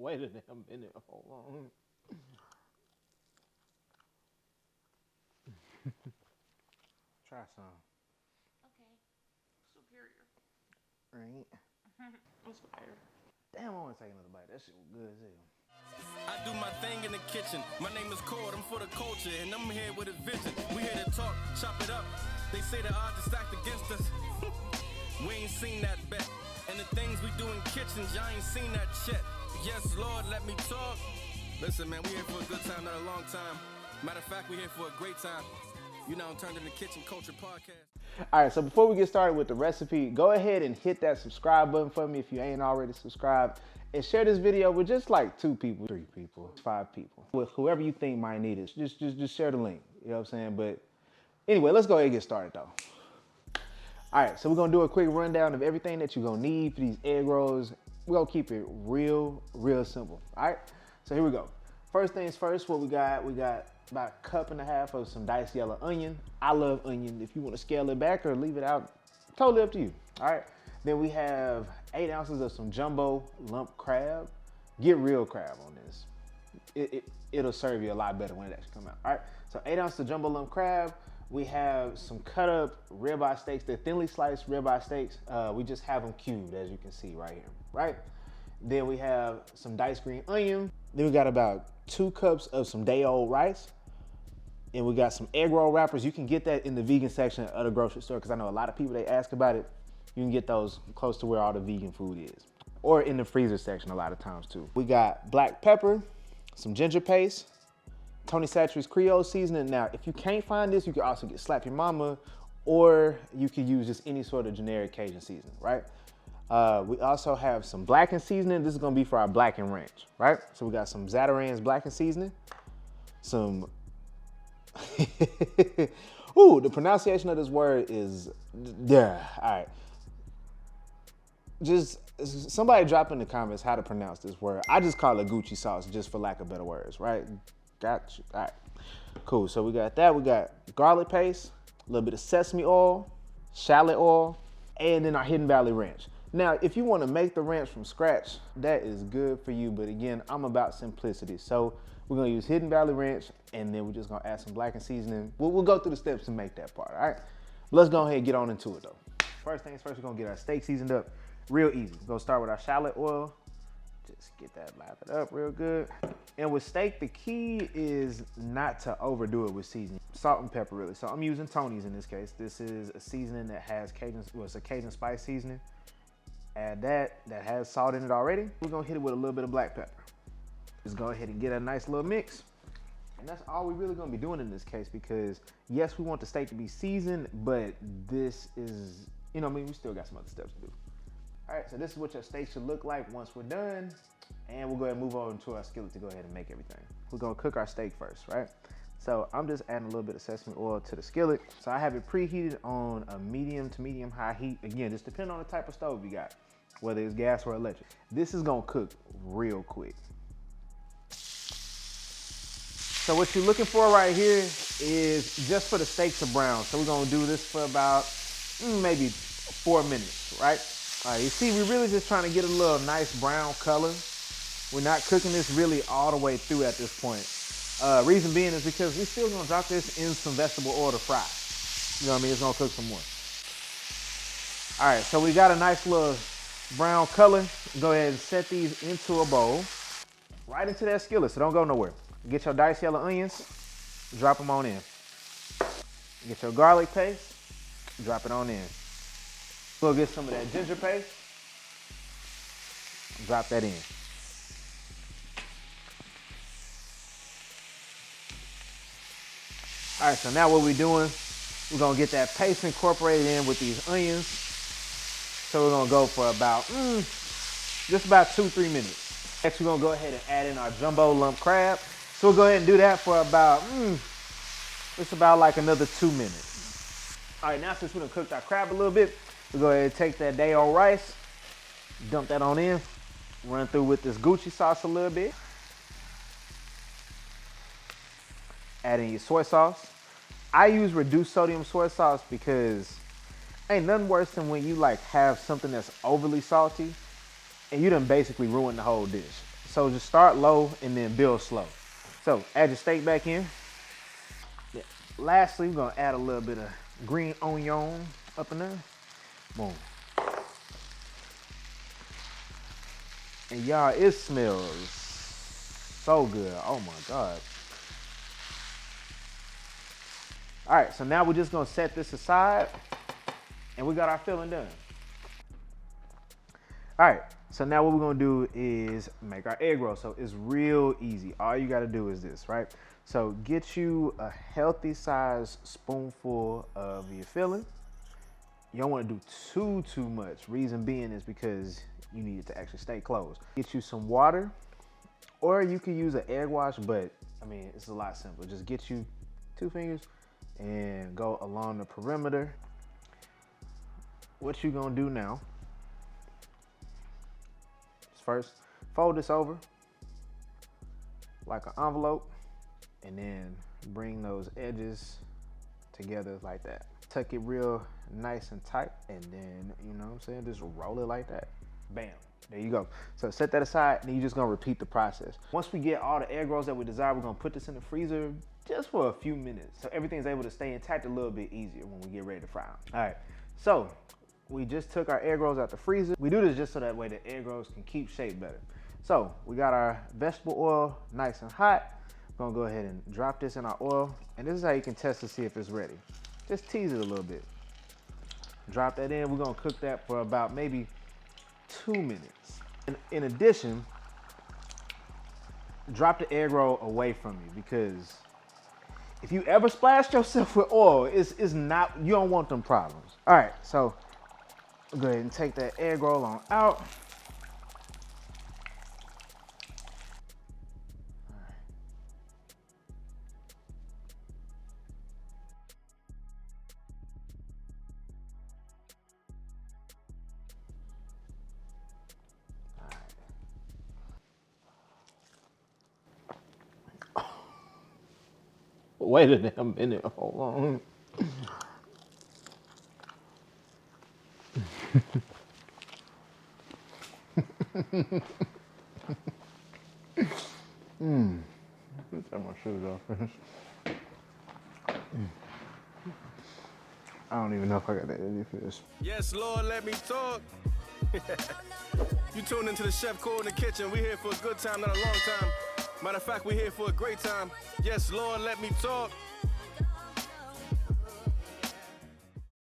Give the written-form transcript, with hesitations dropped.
Wait a damn minute. Hold on. Try some. Okay. Superior. Right. That's fire. Damn, I want to take another bite. That shit was good as hell. I do my thing in the kitchen. My name is Cord, I'm for the culture, and I'm here with a vision. We here to talk, chop it up. They say the odds are stacked against us. We ain't seen that bet. And the things we do in kitchens, y'all ain't seen that shit. Yes, Lord, let me talk. Listen, man, we here for a good time, not a long time. Matter of fact, we here for a great time. You know, turned into Kitchen Culture Podcast. All right, so before we get started with the recipe, go ahead and hit that subscribe button for me if you ain't already subscribed. And share this video with just like 2 people, 3 people, 5 people. With whoever you think might need it. Just share the link. You know what I'm saying? But anyway, let's go ahead and get started though. All right, so we're gonna do a quick rundown of everything that you're gonna need for these egg rolls. We're gonna keep it real simple. All right, so here we go. First things first, what we got about a cup and a half of some diced yellow onion. I love onion. If you want to scale it back or leave it out, totally up to you. All right. Then we have 8 ounces of some jumbo lump crab. Get real crab on this. It'll serve you a lot better when it actually comes out. All right. So 8 ounces of jumbo lump crab. We have some cut up ribeye steaks. They're thinly sliced ribeye steaks. We just have them cubed, as you can see right here. Right. Then we have some diced green onion. Then we got about 2 cups of some day-old rice. And we got some egg roll wrappers. You can get that in the vegan section of the grocery store because I know a lot of people, they ask about it. You can get those close to where all the vegan food is. Or in the freezer section a lot of times too. We got black pepper, some ginger paste, Tony Chachere's Creole seasoning. Now, if you can't find this, you can also get Slap Your Mama, or you can use just any sort of generic Cajun seasoning, right? We also have some Blackened seasoning. This is gonna be for our Blackened ranch, right? So we got some Zatarain's Blackened seasoning, some, ooh, the pronunciation of this word is, yeah, all right. Just somebody drop in the comments how to pronounce this word. I just call it goochee sauce, just for lack of better words, right? Got you, all right, cool. So we got that, we got garlic paste, a little bit of sesame oil, shallot oil, and then our Hidden Valley ranch. Now, if you want to make the ranch from scratch, that is good for you. But again, I'm about simplicity. So we're going to use Hidden Valley ranch, and then we're just going to add some Blackened seasoning. We'll go through the steps to make that part, all right? Let's go ahead and get on into it, though. First things first, we're going to get our steak seasoned up real easy. We're going to start with our shallot oil. Just get that lathered up real good. And with steak, the key is not to overdo it with seasoning. Salt and pepper, really. So I'm using Tony's in this case. This is a seasoning that has Cajun, well, it's a Cajun spice seasoning. Add that has salt in it already. We're gonna hit it with a little bit of black pepper. Just go ahead and get a nice little mix. And that's all we're really gonna be doing in this case because yes, we want the steak to be seasoned, but this is, you know what I mean, we still got some other steps to do. All right, so this is what your steak should look like once we're done. And we'll go ahead and move on to our skillet to go ahead and make everything. We're gonna cook our steak first, right? So I'm just adding a little bit of sesame oil to the skillet. So I have it preheated on a medium to medium high heat. Again, just depending on the type of stove you got, whether it's gas or electric. This is gonna cook real quick. So what you're looking for right here is just for the steak to brown. So we're gonna do this for about maybe 4 minutes, right? All right, you see, we're really just trying to get a little nice brown color. We're not cooking this really all the way through at this point. Reason being is because we're still gonna drop this in some vegetable oil to fry. You know what I mean? It's gonna cook some more. All right, so we got a nice little brown color. Go ahead and set these into a bowl. Right into that skillet, so don't go nowhere. Get your diced yellow onions, drop them on in. Get your garlic paste, drop it on in. We'll get some of that ginger paste, drop that in. All right, so now what we're doing, we're gonna get that paste incorporated in with these onions. So we're gonna go for about, just about 2-3 minutes. Next, we're gonna go ahead and add in our jumbo lump crab. So we'll go ahead and do that for about, it's about like another 2 minutes. All right, now since we done cooked our crab a little bit, we'll go ahead and take that day-old rice, dump that on in, run through with this goochee sauce a little bit. Add in your soy sauce. I use reduced sodium soy sauce because ain't nothing worse than when you like have something that's overly salty and you done basically ruined the whole dish. So just start low and then build slow. So add your steak back in. Yeah. Lastly, we're gonna add a little bit of green onion up in there. Boom. And y'all, it smells so good. Oh my God. All right, so now we're just gonna set this aside and we got our filling done. All right, so now what we're gonna do is make our egg roll. So it's real easy. All you gotta do is this, right? So get you a healthy size spoonful of your filling. You don't wanna do too much. Reason being is because you need it to actually stay closed. Get you some water, or you can use an egg wash, but I mean, it's a lot simpler. Just get you 2 fingers and go along the perimeter. What you gonna do now is first fold this over like an envelope and then bring those edges together like that. Tuck it real nice and tight and then, you know what I'm saying, just roll it like that. Bam, there you go. So set that aside and then you're just gonna repeat the process. Once we get all the egg rolls that we desire, we're gonna put this in the freezer just for a few minutes so everything's able to stay intact a little bit easier when we get ready to fry them. All right, so we just took our egg rolls out the freezer. We do this just so that way the egg rolls can keep shape better. So we got our vegetable oil nice and hot. We're gonna go ahead and drop this in our oil, and this is how you can test to see if it's ready. Just tease it a little bit. Drop that in. We're gonna cook that for about maybe 2 minutes. And in addition, drop the egg roll away from you, because if you ever splashed yourself with oil, it's not, you don't want them problems. All right, so go ahead and take that egg roll on out. Wait a damn minute, hold on. Let's take my shoes off. I don't even know if I got that ready for this. Yes, Lord, let me talk. You tuned into the Chef Core in the kitchen. We here for a good time, not a long time. Matter of fact, we here for a great time. Yes, Lord, let me talk.